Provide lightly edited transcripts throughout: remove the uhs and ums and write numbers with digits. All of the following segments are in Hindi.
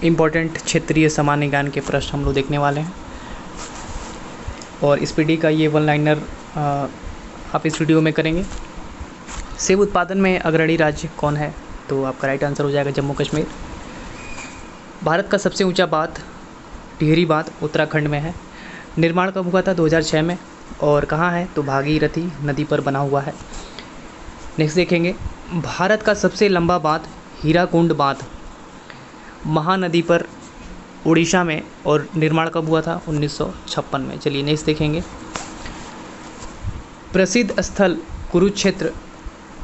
इम्पोर्टेंट क्षेत्रीय सामान्य ज्ञान के प्रश्न हम लोग देखने वाले हैं। और इस पीढ़ी का ये वन लाइनर आप इस वीडियो में करेंगे। सेब उत्पादन में अग्रणी राज्य कौन है? तो आपका राइट आंसर हो जाएगा जम्मू कश्मीर। भारत का सबसे ऊंचा बांध टिहरी बांध उत्तराखंड में है। निर्माण कब हुआ था? 2006 में। और कहाँ है? तो भागीरथी नदी पर बना हुआ है। नेक्स्ट देखेंगे, भारत का सबसे लंबा बांध हीराकुंड बांध महानदी पर उड़ीसा में, और निर्माण कब हुआ था? 1956 में। चलिए नेक्स्ट देखेंगे, प्रसिद्ध स्थल कुरुक्षेत्र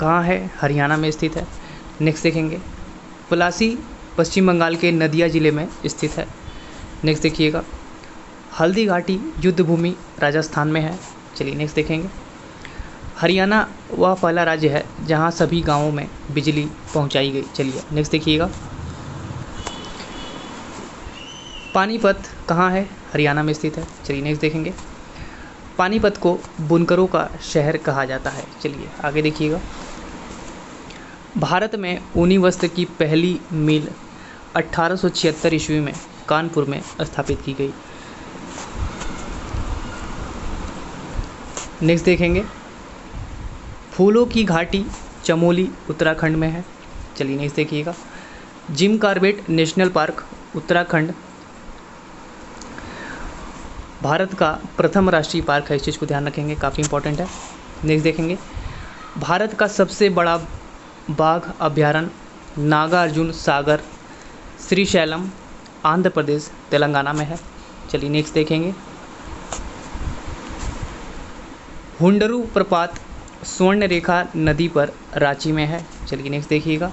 कहाँ है? हरियाणा में स्थित है। नेक्स्ट देखेंगे, पलासी पश्चिम बंगाल के नदिया जिले में स्थित है। नेक्स्ट देखिएगा, हल्दी घाटी युद्ध भूमि राजस्थान में है। चलिए नेक्स्ट देखेंगे, हरियाणा वह पहला राज्य है जहां सभी गांवों में बिजली पहुंचाई गई। चलिए नेक्स्ट देखिएगा, पानीपत कहाँ है? हरियाणा में स्थित है। चलिए नेक्स्ट देखेंगे, पानीपत को बुनकरों का शहर कहा जाता है। चलिए आगे देखिएगा, भारत में ऊनी वस्त्र की पहली मिल 1876 ईस्वी में कानपुर में स्थापित की गई। नेक्स्ट देखेंगे, फूलों की घाटी चमोली उत्तराखंड में है। चलिए नेक्स्ट देखिएगा, Jim Corbett national park Uttarakhand Bharat का प्रथम राष्ट्रीय पार्क है। इस चीज़ को ध्यान रखेंगे, काफ़ी इंपॉर्टेंट है। नेक्स्ट देखेंगे, भारत का सबसे बड़ा बाघ अभयारण्य नागार्जुन सागर श्रीशैलम आंध्र प्रदेश तेलंगाना में है। चलिए नेक्स्ट देखेंगे, हुंडरू प्रपात स्वर्ण रेखा नदी पर रांची में है। चलिए नेक्स्ट देखिएगा,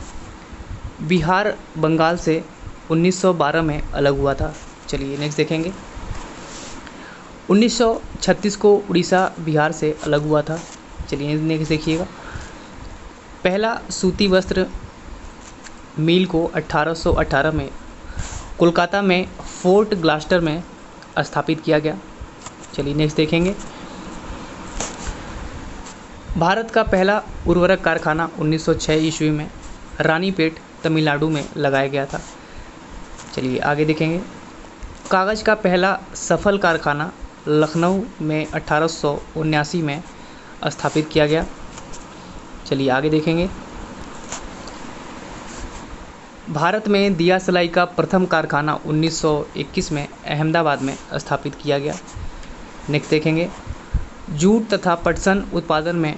बिहार बंगाल से 1912 में अलग हुआ था। चलिए नेक्स्ट देखेंगे, 1936 को उड़ीसा बिहार से अलग हुआ था। चलिए नेक्स्ट देखिएगा, पहला सूती वस्त्र मिल को 1818 में कोलकाता में फोर्ट ग्लास्टर में स्थापित किया गया। चलिए नेक्स्ट देखेंगे, भारत का पहला उर्वरक कारखाना 1906 ईस्वी में रानीपेट तमिलनाडु में लगाया गया था। चलिए आगे देखेंगे, कागज़ का पहला सफल कारखाना लखनऊ में 1879 में स्थापित किया गया। चलिए आगे देखेंगे, भारत में दिया सलाई का प्रथम कारखाना 1921 में अहमदाबाद में स्थापित किया गया। नेक्स्ट देखेंगे, जूट तथा पटसन उत्पादन में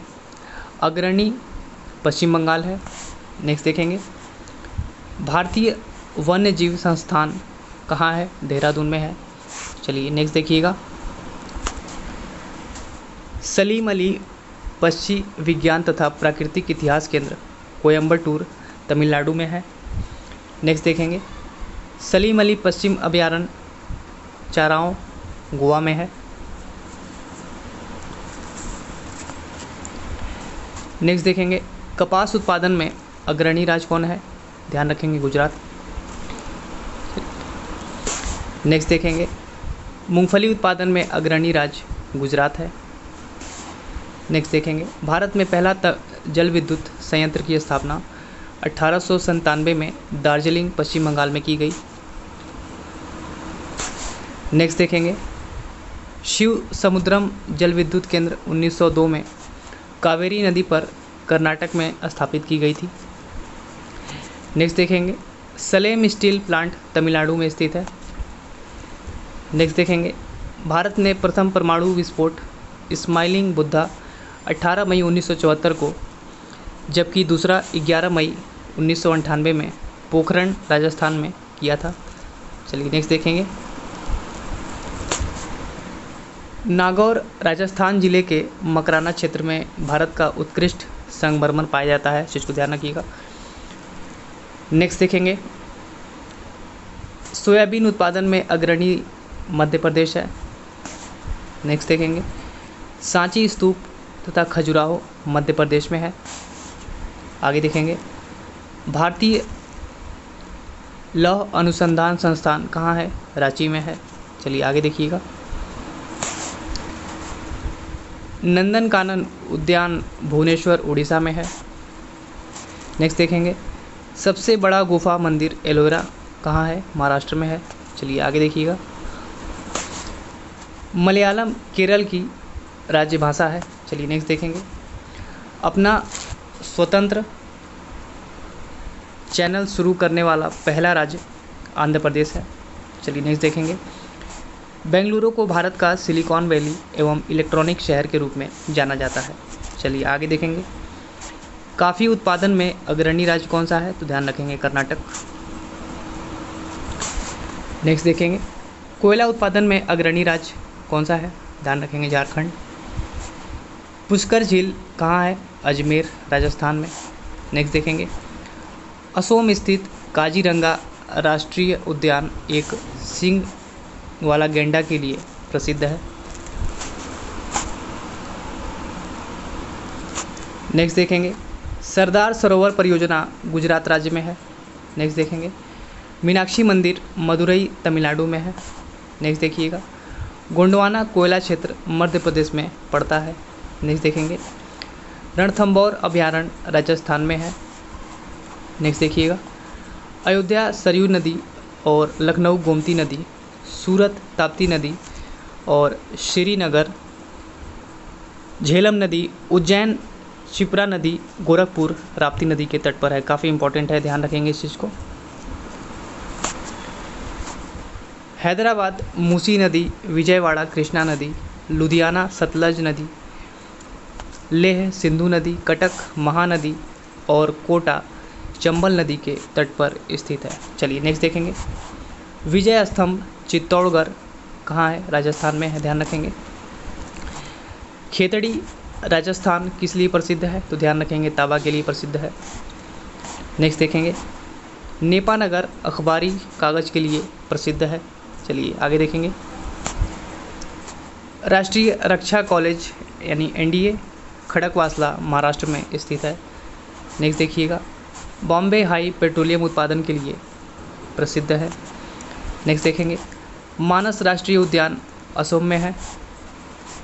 अग्रणी पश्चिम बंगाल है। नेक्स्ट देखेंगे, भारतीय वन्य जीव संस्थान कहाँ है? देहरादून में है। चलिए नेक्स्ट देखिएगा, सलीम अली पक्षी विज्ञान तथा प्राकृतिक इतिहास केंद्र कोयम्बटूर तमिलनाडु में है। नेक्स्ट देखेंगे, सलीम अली पश्चिम अभयारण्य चाराओं गोवा में है। नेक्स्ट देखेंगे, कपास उत्पादन में अग्रणी राज्य कौन है? ध्यान रखेंगे, गुजरात। नेक्स्ट देखेंगे, मूंगफली उत्पादन में अग्रणी राज्य गुजरात है। नेक्स्ट देखेंगे, भारत में पहला जल विद्युत संयंत्र की स्थापना 1897 में दार्जिलिंग पश्चिम बंगाल में की गई। नेक्स्ट देखेंगे, शिव समुद्रम जल विद्युत केंद्र 1902 में कावेरी नदी पर कर्नाटक में स्थापित की गई थी। नेक्स्ट देखेंगे, सलेम स्टील प्लांट तमिलनाडु में स्थित है। नेक्स्ट देखेंगे, भारत ने प्रथम परमाणु विस्फोट स्माइलिंग बुद्धा 18 मई 1974 को, जबकि दूसरा 11 मई 1998 में पोखरण राजस्थान में किया था। चलिए नेक्स्ट देखेंगे, नागौर राजस्थान जिले के मकराना क्षेत्र में भारत का उत्कृष्ट संगमरमर पाया जाता है। इस चीज़ को ध्यान रखिएगा। नेक्स्ट देखेंगे, सोयाबीन उत्पादन में अग्रणी मध्य प्रदेश है। नेक्स्ट देखेंगे, सांची स्तूप तथा खजुराहो मध्य प्रदेश में है। आगे देखेंगे, भारतीय लौह अनुसंधान संस्थान कहाँ है? रांची में है। चलिए आगे देखिएगा, नंदनकानन उद्यान भुवनेश्वर उड़ीसा में है। नेक्स्ट देखेंगे, सबसे बड़ा गुफा मंदिर एलोरा कहाँ है? महाराष्ट्र में है। चलिए आगे देखिएगा। मलयालम केरल की राज्य भाषा है। चलिए नेक्स्ट देखेंगे। अपना स्वतंत्र चैनल शुरू करने वाला पहला राज्य आंध्र प्रदेश है। चलिए नेक्स्ट देखेंगे। बेंगलुरु को भारत का सिलिकॉन वैली एवं इलेक्ट्रॉनिक शहर के रूप में जाना जाता है। चलिए आगे देखेंगे। कॉफ़ी उत्पादन में अग्रणी राज्य कौन सा है? तो ध्यान रखेंगे कर्नाटक। नेक्स्ट देखेंगे। कोयला उत्पादन में अग्रणी राज्य कौन सा है? ध्यान रखेंगे झारखंड। पुष्कर झील कहाँ है? अजमेर राजस्थान में। नेक्स्ट देखेंगे। असोम स्थित काजीरंगा राष्ट्रीय उद्यान एक सींग वाला गैंडा के लिए प्रसिद्ध है। नेक्स्ट देखेंगे। सरदार सरोवर परियोजना गुजरात राज्य में है। नेक्स्ट देखेंगे। मीनाक्षी मंदिर मदुरई तमिलनाडु में है। नेक्स्ट देखिएगा। गोंडवाना कोयला क्षेत्र मध्य प्रदेश में पड़ता है। नेक्स्ट देखेंगे। रणथंभौर अभयारण्य राजस्थान में है। नेक्स्ट देखिएगा। अयोध्या सरयू नदी और लखनऊ गोमती नदी, सूरत ताप्ती नदी और श्रीनगर झेलम नदी, उज्जैन शिप्रा नदी, गोरखपुर राप्ती नदी के तट पर है। काफ़ी इंपॉर्टेंट है, ध्यान रखेंगे इस चीज़ को। हैदराबाद मूसी नदी, विजयवाड़ा कृष्णा नदी, लुधियाना सतलज नदी, लेह सिंधु नदी, कटक महानदी और कोटा चंबल नदी के तट पर स्थित है। चलिए नेक्स्ट देखेंगे। विजय स्तंभ चित्तौड़गढ़ कहाँ है? राजस्थान में है, ध्यान रखेंगे। खेतड़ी राजस्थान किस लिए प्रसिद्ध है? तो ध्यान रखेंगे तांबा के लिए प्रसिद्ध है। नेक्स्ट देखेंगे। नेपानगर अखबारी कागज़ के लिए प्रसिद्ध है। चलिए आगे देखेंगे। राष्ट्रीय रक्षा कॉलेज यानी एनडीए खड़कवासला महाराष्ट्र में स्थित है। नेक्स्ट देखिएगा। बॉम्बे हाई पेट्रोलियम उत्पादन के लिए प्रसिद्ध है। नेक्स्ट देखेंगे। मानस राष्ट्रीय उद्यान असम में है।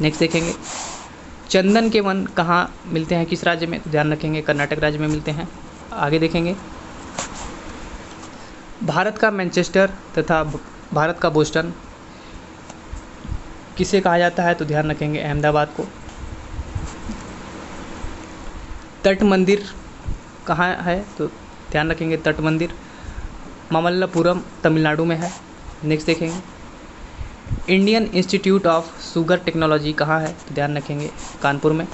नेक्स्ट देखेंगे। चंदन के वन कहाँ मिलते हैं, किस राज्य में? तो ध्यान रखेंगे कर्नाटक राज्य में मिलते हैं। आगे देखेंगे। भारत का मैनचेस्टर तथा भारत का बोस्टन किसे कहा जाता है? तो ध्यान रखेंगे अहमदाबाद को। तट मंदिर कहाँ है? तो ध्यान रखेंगे तट मंदिर मामल्लपुरम तमिलनाडु में है। नेक्स्ट देखेंगे। Indian institute of sugar technology कहाँ है? तो ध्यान रखेंगे कानपुर में।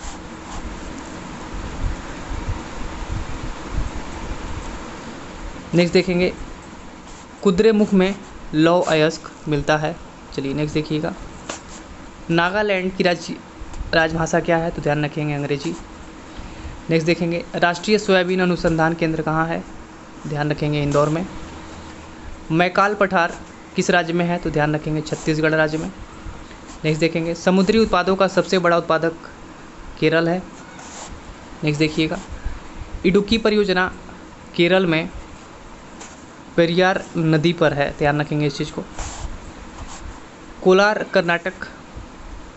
नेक्स्ट देखेंगे। कुद्रेमुख में लौह अयस्क मिलता है। चलिए नेक्स्ट देखिएगा। नागालैंड की राजभाषा क्या है? तो ध्यान रखेंगे अंग्रेजी। नेक्स्ट देखेंगे। राष्ट्रीय सोयाबीन अनुसंधान केंद्र कहाँ है? ध्यान रखेंगे इंदौर में। मैकाल पठार किस राज्य में है? तो ध्यान रखेंगे छत्तीसगढ़ राज्य में। नेक्स्ट देखेंगे। समुद्री उत्पादों का सबसे बड़ा उत्पादक केरल है। नेक्स्ट देखिएगा। इडुक्की परियोजना केरल में पेरियार नदी पर है, ध्यान रखेंगे इस चीज़ को। कोलार कर्नाटक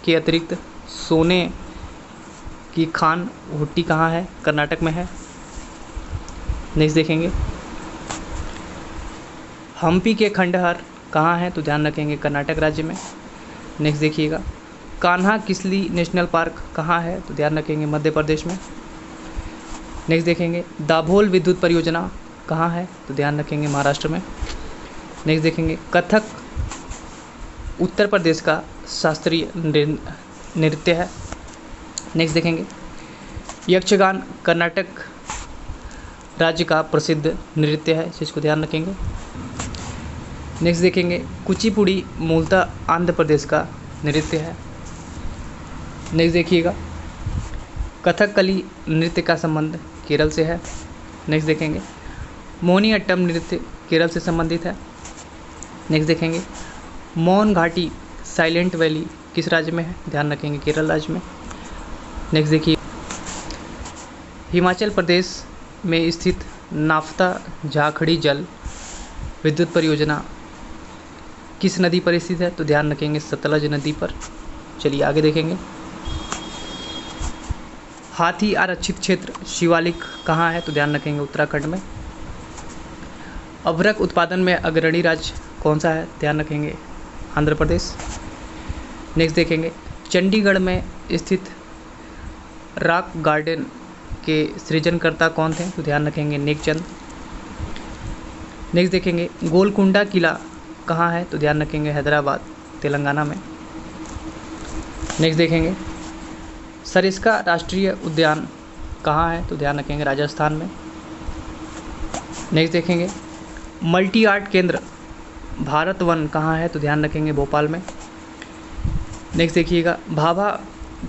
के अतिरिक्त सोने की खान भुट्टी कहाँ है? कर्नाटक में है। नेक्स्ट देखेंगे। हम्पी के खंडहर कहाँ है? तो ध्यान रखेंगे कर्नाटक राज्य में। नेक्स्ट देखिएगा। कान्हा किसली नेशनल पार्क कहाँ है? तो ध्यान रखेंगे मध्य प्रदेश में। नेक्स्ट देखेंगे। दाभोल विद्युत परियोजना कहाँ है? तो ध्यान रखेंगे महाराष्ट्र में। नेक्स्ट देखेंगे। कथक उत्तर प्रदेश का शास्त्रीय नृत्य है। नेक्स्ट देखेंगे। यक्षगान कर्नाटक राज्य का प्रसिद्ध नृत्य है, जिसको ध्यान रखेंगे। नेक्स्ट देखेंगे। कुचिपुड़ी मूलतः आंध्र प्रदेश का नृत्य है। नेक्स्ट देखिएगा। कथकली नृत्य का संबंध केरल से है। नेक्स्ट देखेंगे। मोहिनीअट्टम नृत्य केरल से संबंधित है। नेक्स्ट देखेंगे। मौन घाटी साइलेंट वैली किस राज्य में है? ध्यान रखेंगे केरल राज्य में। नेक्स्ट देखिए। हिमाचल प्रदेश में स्थित नाफ्ता झाखड़ी जल विद्युत परियोजना किस नदी पर स्थित है? तो ध्यान रखेंगे सतलज नदी पर। चलिए आगे देखेंगे। हाथी आरक्षित क्षेत्र शिवालिक कहाँ है? तो ध्यान रखेंगे उत्तराखंड में। अभ्रक उत्पादन में अग्रणी राज्य कौन सा है, ध्यान रखेंगे आंध्र प्रदेश। नेक्स्ट देखेंगे चंडीगढ़ में स्थित रॉक गार्डन के सृजनकर्ता कौन थे, तो ध्यान रखेंगे नेकचंद। नेक्स्ट देखेंगे गोलकुंडा किला कहाँ है, तो ध्यान रखेंगे हैदराबाद तेलंगाना में। नेक्स्ट देखेंगे सरिस्का राष्ट्रीय उद्यान कहाँ है, तो ध्यान रखेंगे राजस्थान में। नेक्स्ट देखेंगे मल्टी आर्ट केंद्र भारत वन कहाँ है, तो ध्यान रखेंगे भोपाल में। नेक्स्ट देखिएगा भाभा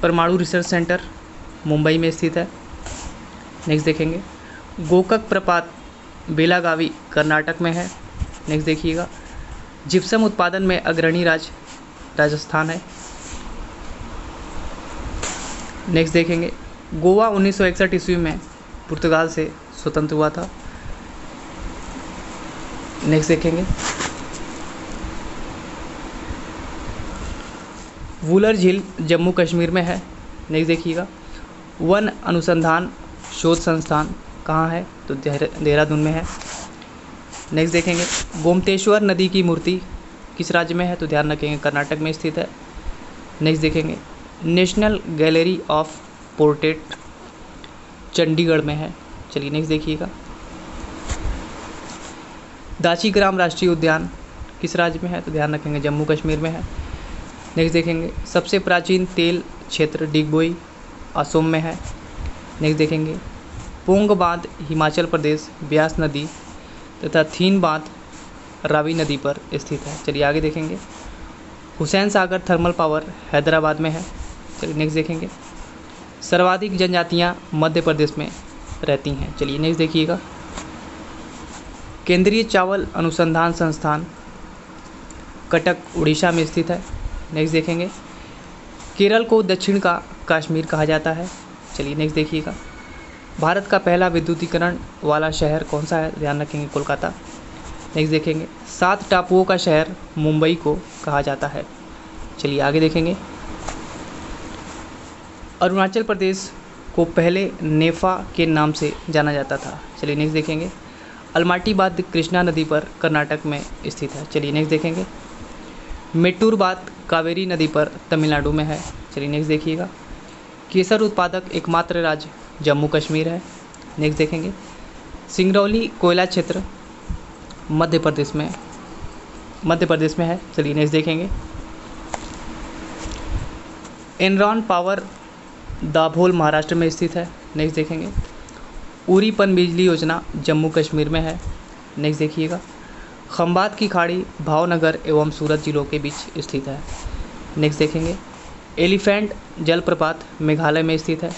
परमाणु रिसर्च सेंटर मुंबई में स्थित है। नेक्स्ट देखेंगे गोकक प्रपात बेलागावी कर्नाटक में है। नेक्स्ट देखिएगा जिप्सम उत्पादन में अग्रणी राज्य राजस्थान है। नेक्स्ट देखेंगे गोवा 1961 ईस्वी में पुर्तगाल से स्वतंत्र हुआ था। नेक्स्ट देखेंगे वुलर झील जम्मू कश्मीर में है। नेक्स्ट देखिएगा वन अनुसंधान शोध संस्थान कहाँ है, तो देहरादून में है। नेक्स्ट देखेंगे गोमतेश्वर नदी की मूर्ति किस राज्य में है, तो ध्यान रखेंगे कर्नाटक में स्थित है। नेक्स्ट देखेंगे national gallery of portrait Chandigarh में है। चलिए नेक्स्ट देखिएगा दाचीग्राम राष्ट्रीय उद्यान किस राज्य में है, तो ध्यान रखेंगे जम्मू कश्मीर में है। नेक्स्ट देखेंगे सबसे प्राचीन तेल क्षेत्र डिगबोई असम में है। नेक्स्ट देखेंगे पोंग बांध हिमाचल प्रदेश ब्यास नदी तथा थीन बांध रावी नदी पर स्थित है। चलिए आगे देखेंगे हुसैन सागर थर्मल पावर हैदराबाद में है। चलिए नेक्स्ट देखेंगे सर्वाधिक जनजातियां मध्य प्रदेश में रहती हैं। चलिए नेक्स्ट देखिएगा केंद्रीय चावल अनुसंधान संस्थान कटक उड़ीसा में स्थित है। नेक्स्ट देखेंगे केरल को दक्षिण का कश्मीर कहा जाता है। चलिए नेक्स्ट देखिएगा भारत का पहला विद्युतीकरण वाला शहर कौन सा है, ध्यान रखेंगे कोलकाता। नेक्स्ट देखेंगे 7 टापुओं का शहर मुंबई को कहा जाता है। चलिए आगे देखेंगे अरुणाचल प्रदेश को पहले नेफा के नाम से जाना जाता था। चलिए नेक्स्ट देखेंगे अलमाटी बांध कृष्णा नदी पर कर्नाटक में स्थित है। चलिए नेक्स्ट देखेंगे मेट्टूर बांध कावेरी नदी पर तमिलनाडु में है। चलिए नेक्स्ट देखिएगा केसर उत्पादक एकमात्र राज्य जम्मू कश्मीर है। नेक्स्ट देखेंगे सिंगरौली कोयला क्षेत्र मध्य प्रदेश में है। चलिए नेक्स्ट देखेंगे एनरॉन पावर दाभोल महाराष्ट्र में स्थित है। नेक्स्ट देखेंगे उरी पनबिजली योजना जम्मू कश्मीर में है। नेक्स्ट देखिएगा खंबात की खाड़ी भावनगर एवं सूरत जिलों के बीच स्थित है। नेक्स्ट देखेंगे एलिफेंट जलप्रपात मेघालय में स्थित है।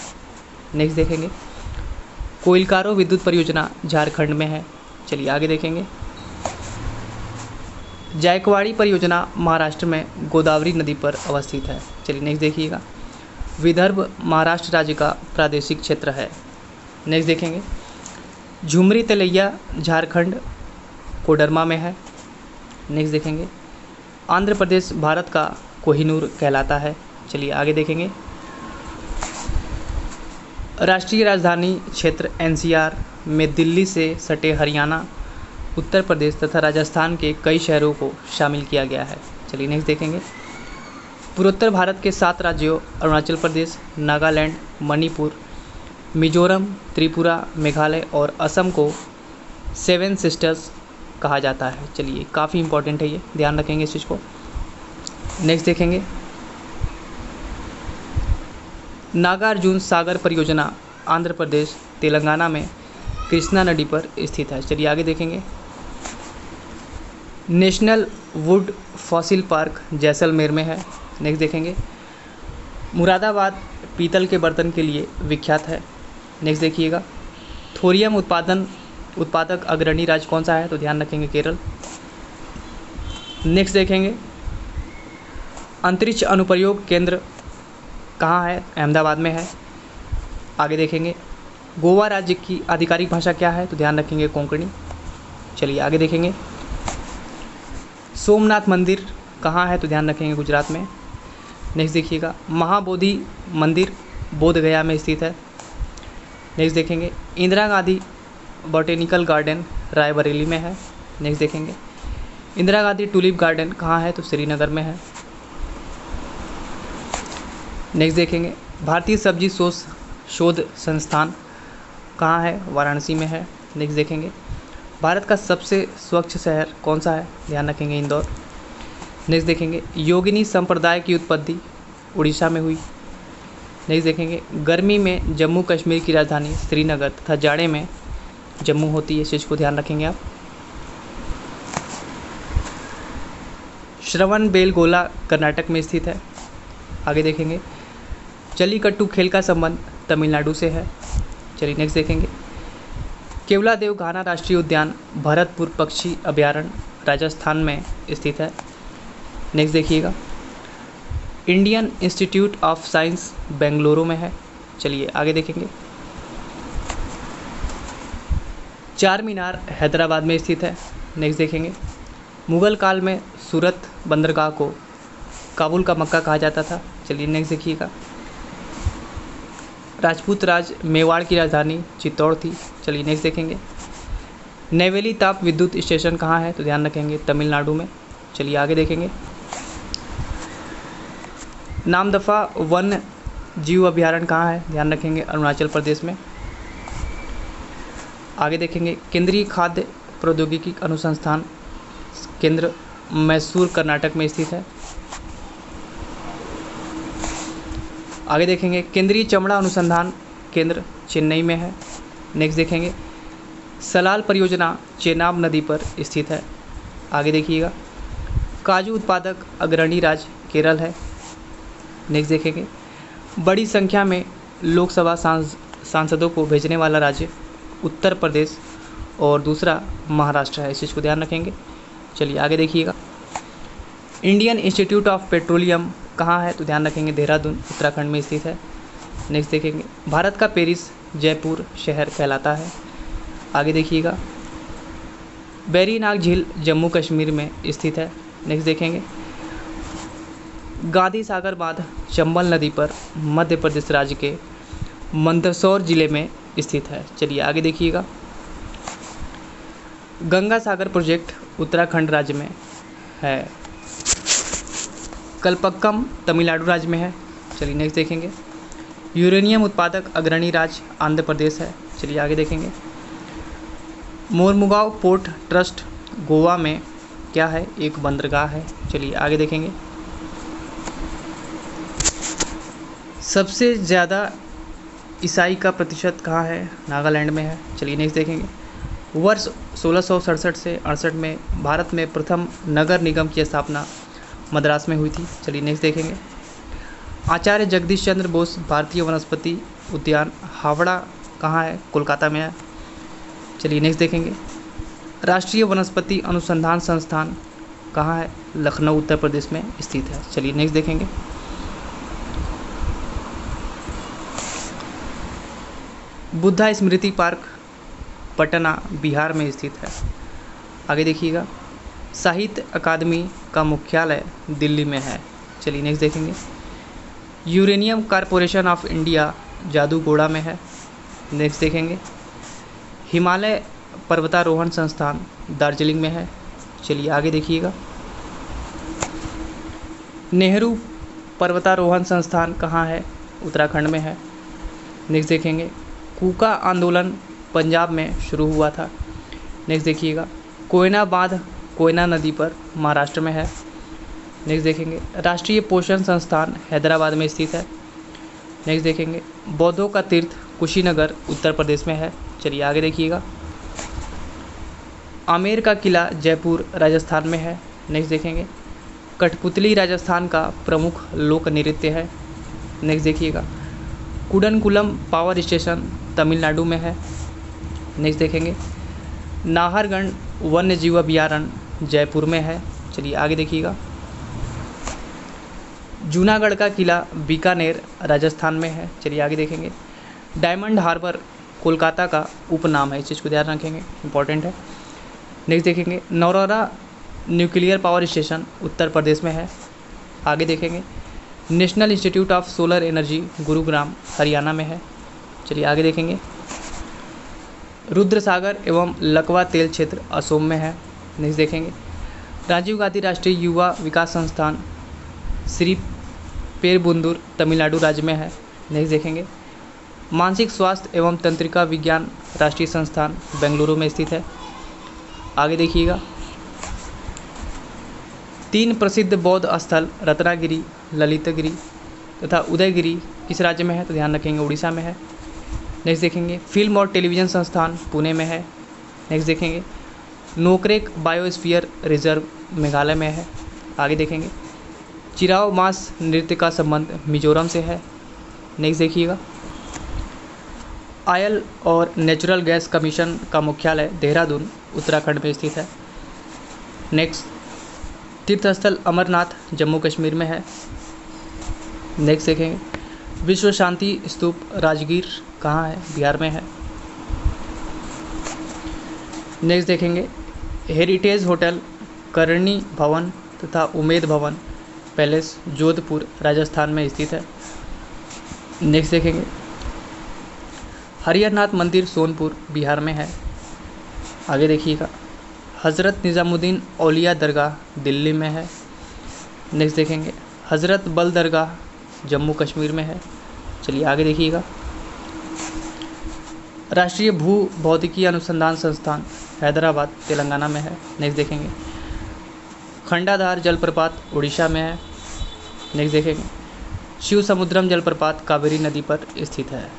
नेक्स्ट देखेंगे कोइलकारो विद्युत परियोजना झारखंड में है। चलिए आगे देखेंगे जायकवाड़ी परियोजना महाराष्ट्र में गोदावरी नदी पर अवस्थित है। चलिए नेक्स्ट देखिएगा विदर्भ महाराष्ट्र राज्य का प्रादेशिक क्षेत्र है। नेक्स्ट देखेंगे झुमरी तलैया झारखंड कोडरमा में है। नेक्स्ट देखेंगे आंध्र प्रदेश भारत का कोहिनूर कहलाता है। चलिए आगे देखेंगे राष्ट्रीय राजधानी क्षेत्र एनसीआर में दिल्ली से सटे हरियाणा उत्तर प्रदेश तथा राजस्थान के कई शहरों को शामिल किया गया है। चलिए नेक्स्ट देखेंगे पूर्वोत्तर भारत के 7 राज्यों अरुणाचल प्रदेश नागालैंड मणिपुर मिजोरम त्रिपुरा मेघालय और असम को 7 सिस्टर्स कहा जाता है। चलिए काफ़ी इंपॉर्टेंट है, ये ध्यान रखेंगे इस चीज़ को। नेक्स्ट देखेंगे नागार्जुन सागर परियोजना आंध्र प्रदेश तेलंगाना में कृष्णा नदी पर स्थित है। चलिए आगे देखेंगे national would fossil park Jaisalmer में है। नेक्स्ट देखेंगे मुरादाबाद पीतल के बर्तन के लिए विख्यात है। नेक्स्ट देखिएगा थोरियम उत्पादक अग्रणी राज्य कौन सा है, तो ध्यान रखेंगे केरल। नेक्स्ट देखेंगे अंतरिक्ष अनुप्रयोग केंद्र कहाँ है, अहमदाबाद में है। आगे देखेंगे गोवा राज्य की आधिकारिक भाषा क्या है, तो ध्यान रखेंगे कोंकणी। चलिए आगे देखेंगे सोमनाथ मंदिर कहाँ है, तो ध्यान रखेंगे गुजरात में। नेक्स्ट देखिएगा महाबोधि मंदिर बोधगया में स्थित है। नेक्स्ट देखेंगे इंदिरा गांधी बॉटेनिकल गार्डन रायबरेली में है। नेक्स्ट देखेंगे। इंदिरा गांधी टूलिप गार्डन कहाँ है? तो श्रीनगर में है। नेक्स्ट देखेंगे। भारतीय सब्जी शोध संस्थान कहाँ है? वाराणसी में है। नेक्स्ट देखेंगे। भारत का सबसे स्वच्छ शहर कौन सा है? ध्यान रखेंगे, इंदौर। नेक्स्ट देखेंगे। योगिनी संप्रदाय की उत्पत्ति उड़ीसा में हुई। नेक्स्ट देखेंगे। गर्मी में जम्मू कश्मीर की राजधानी श्रीनगर तथा जाड़े में जम्मू होती है, इस चीज़ को ध्यान रखेंगे आप। श्रवण बेलगोला कर्नाटक में स्थित है। आगे देखेंगे। जल्लीकट्टू खेल का संबंध तमिलनाडु से है। चलिए नेक्स्ट देखेंगे। केवलादेव घाना राष्ट्रीय उद्यान भरतपुर पक्षी अभयारण्य राजस्थान में स्थित है। नेक्स्ट देखिएगा। Indian institute of science Bengaluru में है। चलिए आगे देखेंगे। चार मीनार हैदराबाद में स्थित है। नेक्स्ट देखेंगे। मुगल काल में सूरत बंदरगाह को काबुल का मक्का कहा जाता था। चलिए नेक्स्ट देखिएगा। राजपूत राज मेवाड़ की राजधानी चित्तौड़ थी। चलिए नेक्स्ट देखेंगे। नेवेली ताप विद्युत स्टेशन कहाँ है? तो ध्यान रखेंगे, तमिलनाडु में। चलिए आगे देखेंगे। नामदफा वन जीव अभयारण्य कहाँ है? ध्यान रखेंगे, अरुणाचल प्रदेश में। आगे देखेंगे। केंद्रीय खाद्य प्रौद्योगिकी अनुसंधान केंद्र मैसूर कर्नाटक में स्थित है। आगे देखेंगे। केंद्रीय चमड़ा अनुसंधान केंद्र चेन्नई में है। नेक्स्ट देखेंगे। सलाल परियोजना चेनाब नदी पर स्थित है। आगे देखिएगा। काजू उत्पादक अग्रणी राज्य केरल है। नेक्स्ट देखेंगे। बड़ी संख्या में लोकसभा सांसदों को भेजने वाला राज्य उत्तर प्रदेश और दूसरा महाराष्ट्र है, इस चीज़ को ध्यान रखेंगे। चलिए आगे देखिएगा। इंडियन इंस्टीट्यूट ऑफ पेट्रोलियम कहाँ है? तो ध्यान रखेंगे, देहरादून उत्तराखंड में स्थित है। नेक्स्ट देखेंगे। भारत का पेरिस जयपुर शहर कहलाता है। आगे देखिएगा। बैरीनाग झील जम्मू कश्मीर में स्थित है। नेक्स्ट देखेंगे। गांधी सागर बांध चंबल नदी पर मध्य प्रदेश राज्य के मंदसौर जिले में स्थित है। चलिए आगे देखिएगा। गंगा सागर प्रोजेक्ट उत्तराखंड राज्य में है। कलपक्कम तमिलनाडु राज्य में है। चलिए नेक्स्ट देखेंगे। यूरेनियम उत्पादक अग्रणी राज्य आंध्र प्रदेश है। चलिए आगे देखेंगे। मोरमुगांव पोर्ट ट्रस्ट गोवा में क्या है? एक बंदरगाह है। चलिए आगे देखेंगे। सबसे ज़्यादा ईसाई का प्रतिशत कहाँ है? नागालैंड में है। चलिए नेक्स्ट देखेंगे। वर्ष 1667 से 68 में भारत में प्रथम नगर निगम की स्थापना मद्रास में हुई थी। चलिए नेक्स्ट देखेंगे। आचार्य जगदीश चंद्र बोस भारतीय वनस्पति उद्यान हावड़ा कहाँ है? कोलकाता में है। चलिए नेक्स्ट देखेंगे। राष्ट्रीय वनस्पति अनुसंधान संस्थान कहाँ है? लखनऊ उत्तर प्रदेश में स्थित है। चलिए नेक्स्ट देखेंगे। बुद्धा स्मृति पार्क पटना बिहार में स्थित है। आगे देखिएगा। साहित्य अकादमी का मुख्यालय दिल्ली में है। चलिए नेक्स्ट देखेंगे। Uranium corporation of India Jaduguda में है। नेक्स्ट देखेंगे। हिमालय पर्वतारोहण संस्थान दार्जिलिंग में है। चलिए आगे देखिएगा। नेहरू पर्वतारोहण संस्थान कहाँ है? उत्तराखंड में है। नेक्स्ट देखेंगे। कूका आंदोलन पंजाब में शुरू हुआ था। नेक्स्ट देखिएगा। कोयना बांध कोयना नदी पर महाराष्ट्र में है। नेक्स्ट देखेंगे। राष्ट्रीय पोषण संस्थान हैदराबाद में स्थित है। नेक्स्ट देखेंगे। बौद्धों का तीर्थ कुशीनगर उत्तर प्रदेश में है। चलिए आगे देखिएगा। आमेर का किला जयपुर राजस्थान में है। नेक्स्ट देखेंगे। कठपुतली राजस्थान का प्रमुख लोक नृत्य है। नेक्स्ट देखिएगा। कुडनकुलम पावर स्टेशन तमिलनाडु में है। नेक्स्ट देखेंगे। नाहरगढ़ वन्य जीव अभयारण्य जयपुर में है। चलिए आगे देखिएगा। जूनागढ़ का किला बीकानेर राजस्थान में है। चलिए आगे देखेंगे। डायमंड हार्बर कोलकाता का उपनाम है, इस चीज़ को ध्यान रखेंगे, इंपॉर्टेंट है। नेक्स्ट देखेंगे। नौरोरा nuclear power station Uttar Pradesh में है। आगे देखेंगे। National institute of solar energy Gurugram Haryana में है। चलिए आगे देखेंगे। रुद्रसागर एवं लकवा तेल क्षेत्र असम में है। नेक्स्ट देखेंगे। राजीव गांधी राष्ट्रीय युवा विकास संस्थान श्री पेरुम्बदूर तमिलनाडु राज्य में है। नेक्स्ट देखेंगे। मानसिक स्वास्थ्य एवं तंत्रिका विज्ञान राष्ट्रीय संस्थान बेंगलुरु में स्थित है। आगे देखिएगा। 3 प्रसिद्ध बौद्ध स्थल रत्नागिरी, ललितगिरी तथा उदयगिरी किस राज्य में है? तो ध्यान रखेंगे उड़ीसा में है। नेक्स्ट देखेंगे। फिल्म और टेलीविज़न संस्थान पुणे में है। नेक्स्ट देखेंगे। नोकरेक बायोस्फीयर रिजर्व मेघालय में है। आगे देखेंगे। चिराओ मास नृत्य का संबंध मिजोरम से है। नेक्स्ट देखिएगा। ऑयल और नेचुरल गैस कमीशन का मुख्यालय देहरादून उत्तराखंड में स्थित है। नेक्स्ट। तीर्थस्थल अमरनाथ जम्मू कश्मीर में है। नेक्स्ट देखेंगे। विश्व शांति स्तूप राजगीर कहाँ है? बिहार में है। नेक्स्ट देखेंगे। हेरिटेज होटल करणी भवन तथा उमेद भवन पैलेस जोधपुर राजस्थान में स्थित है। नेक्स्ट देखेंगे। हरिहरनाथ मंदिर सोनपुर बिहार में है। आगे देखिएगा। हज़रत निज़ामुद्दीन औलिया दरगाह दिल्ली में है। नेक्स्ट देखेंगे। हज़रत बल दरगाह जम्मू कश्मीर में है। चलिए आगे देखिएगा। राष्ट्रीय भू भौतिकी अनुसंधान संस्थान हैदराबाद तेलंगाना में है। नेक्स्ट देखेंगे। खंडाधार जलप्रपात उड़ीसा में है। नेक्स्ट देखेंगे। शिव समुद्रम जलप्रपात कावेरी नदी पर स्थित है।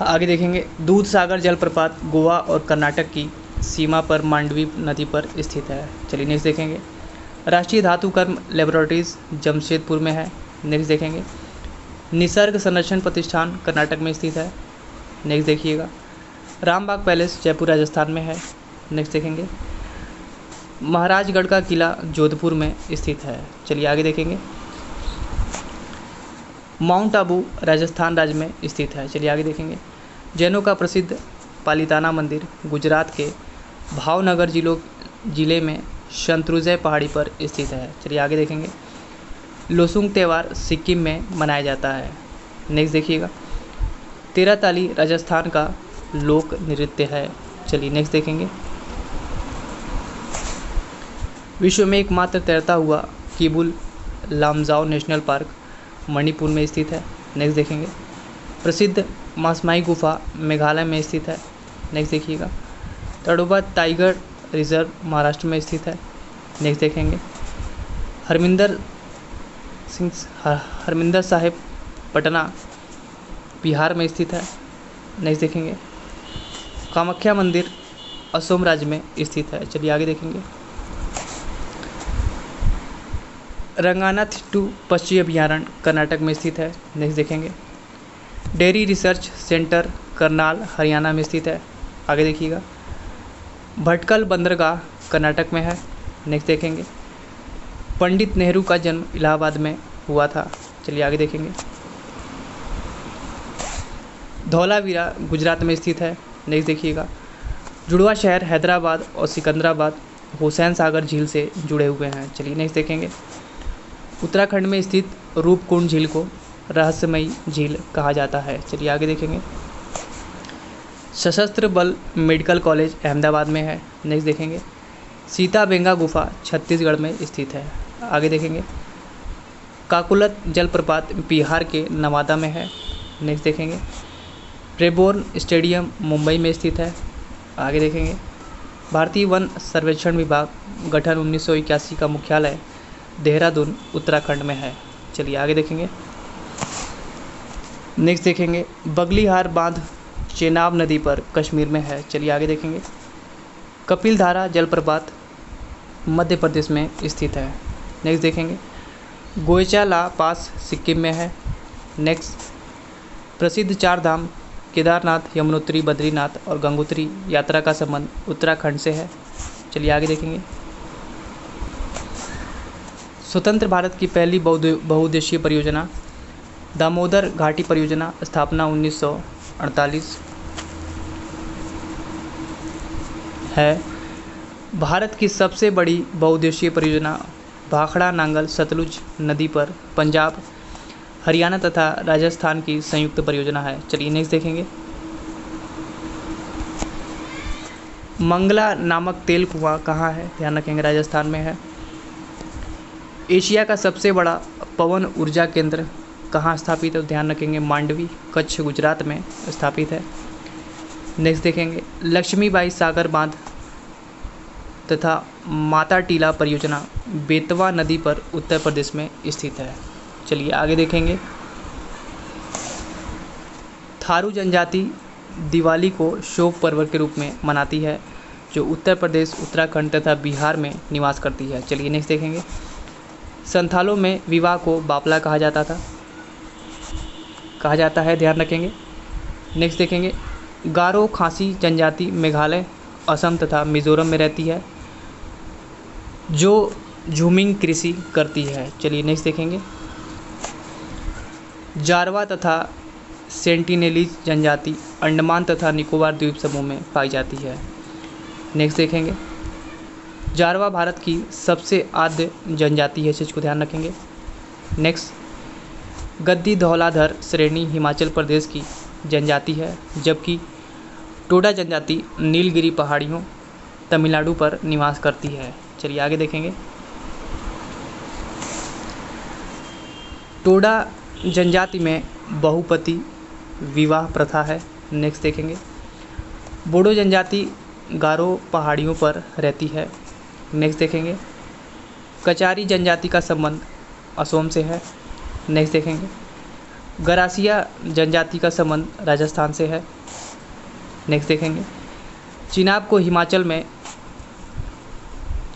आगे देखेंगे। दूध सागर जलप्रपात गोवा और कर्नाटक की सीमा पर मांडवी नदी पर स्थित है। चलिए नेक्स्ट देखेंगे। राष्ट्रीय धातु कर्म लेबोरेटरीज जमशेदपुर में है। नेक्स्ट देखेंगे। निसर्ग संरक्षण प्रतिष्ठान कर्नाटक में स्थित है। नेक्स्ट देखिएगा। रामबाग पैलेस जयपुर राजस्थान में है। नेक्स्ट देखेंगे। महाराजगढ़ का किला जोधपुर में स्थित है। चलिए आगे देखेंगे। माउंट आबू राजस्थान राज्य में स्थित है। चलिए आगे देखेंगे। जैनों का प्रसिद्ध पालिताना मंदिर गुजरात के भावनगर जिले में शंत्रुजय पहाड़ी पर स्थित है। चलिए आगे देखेंगे। लोसुंग त्यौहार सिक्किम में मनाया जाता है। नेक्स्ट देखिएगा। तेरह ताली राजस्थान का लोक नृत्य है। चलिए नेक्स्ट देखेंगे। विश्व में एकमात्र तैरता हुआ किबुल लामजाओ नेशनल पार्क मणिपुर में स्थित है। नेक्स्ट देखेंगे। प्रसिद्ध मासमाई गुफा मेघालय में स्थित है। नेक्स्ट देखिएगा। तड़ोबा टाइगर रिजर्व महाराष्ट्र में स्थित है। नेक्स्ट देखेंगे। हरमिंदर साहिब पटना बिहार में स्थित है। नेक्स्ट देखेंगे। कामाख्या मंदिर असम राज्य में स्थित है। चलिए आगे देखेंगे। रंगानाथ टू पक्षी अभयारण्य कर्नाटक में स्थित है। नेक्स्ट देखेंगे। Dairy research centre Karnal Haryana में स्थित है। आगे देखिएगा। भटकल बंदरगाह कर्नाटक में है। नेक्स्ट देखेंगे। पंडित नेहरू का जन्म इलाहाबाद में हुआ था। चलिए आगे देखेंगे। धौलावीरा गुजरात में स्थित है। नेक्स्ट देखिएगा। जुड़वा शहर हैदराबाद और सिकंदराबाद हुसैन सागर झील से जुड़े हुए हैं। चलिए नेक्स्ट देखेंगे। उत्तराखंड में स्थित रूपकुंड झील को रहस्यमयी झील कहा जाता है। चलिए आगे देखेंगे। सशस्त्र बल मेडिकल कॉलेज अहमदाबाद में है। नेक्स्ट देखेंगे। सीता बेंगा गुफा छत्तीसगढ़ में स्थित है। आगे देखेंगे। काकुलत जलप्रपात बिहार के नवादा में है। नेक्स्ट देखेंगे। प्रेबोर्न स्टेडियम मुंबई में स्थित है। आगे देखेंगे। भारतीय वन सर्वेक्षण विभाग गठन 1981 का मुख्यालय देहरादून उत्तराखंड में है। चलिए आगे देखेंगे। नेक्स्ट देखेंगे। बगलीहार बांध चेनाब नदी पर कश्मीर में है। चलिए आगे देखेंगे। कपिलधारा जलप्रपात मध्य प्रदेश में स्थित है। नेक्स्ट देखेंगे। गोयचाला पास सिक्किम में है। नेक्स्ट। प्रसिद्ध चार धाम केदारनाथ यमुनोत्री बद्रीनाथ और गंगोत्री यात्रा का संबंध उत्तराखंड से है। चलिए आगे देखेंगे। स्वतंत्र भारत की पहली बहुउद्देशीय परियोजना दामोदर घाटी परियोजना स्थापना 1948 है। भारत की सबसे बड़ी बहुउद्देशीय परियोजना भाखड़ा नांगल सतलुज नदी पर पंजाब हरियाणा तथा राजस्थान की संयुक्त परियोजना है। चलिए नेक्स्ट देखेंगे। मंगला नामक तेल कुआं कहाँ है? ध्यान रखेंगे राजस्थान में है। एशिया का सबसे बड़ा पवन ऊर्जा केंद्र कहाँ स्थापित है? ध्यान रखेंगे मांडवी, कच्छ, गुजरात में स्थापित है। नेक्स्ट देखेंगे लक्ष्मीबाई सागर बांध तथा माता टीला परियोजना बेतवा नदी पर उत्तर प्रदेश में स्थित है। चलिए आगे देखेंगे। थारू जनजाति दिवाली को शोक पर्व के रूप में मनाती है, जो उत्तर प्रदेश, उत्तराखंड तथा बिहार में निवास करती है। चलिए नेक्स्ट देखेंगे। संथालों में विवाह को बापला कहा जाता है, ध्यान रखेंगे। नेक्स्ट देखेंगे गारो खासी जनजाति मेघालय, असम तथा मिजोरम में रहती है, जो झूमिंग कृषि करती है। चलिए नेक्स्ट देखेंगे। जारवा तथा सेंटिनेलीज जनजाति अंडमान तथा निकोबार द्वीप समूह में पाई जाती है। नेक्स्ट देखेंगे जारवा भारत की सबसे आद्य जनजाति है, इस चीज़ को ध्यान रखेंगे। नेक्स्ट गद्दी धौलाधर श्रेणी हिमाचल प्रदेश की जनजाति है, जबकि टोडा जनजाति नीलगिरी पहाड़ियों तमिलनाडु पर निवास करती है। चलिए आगे देखेंगे। टोडा जनजाति में बहुपति विवाह प्रथा है। नेक्स्ट देखेंगे बोडो जनजाति गारो पहाड़ियों पर रहती है। नेक्स्ट देखेंगे कचारी जनजाति का संबंध असम से है। नेक्स्ट देखेंगे गरासिया जनजाति का संबंध राजस्थान से है। नेक्स्ट देखेंगे चिनाब को हिमाचल में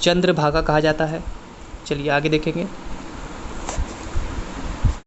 चंद्रभागा कहा जाता है। चलिए आगे देखेंगे।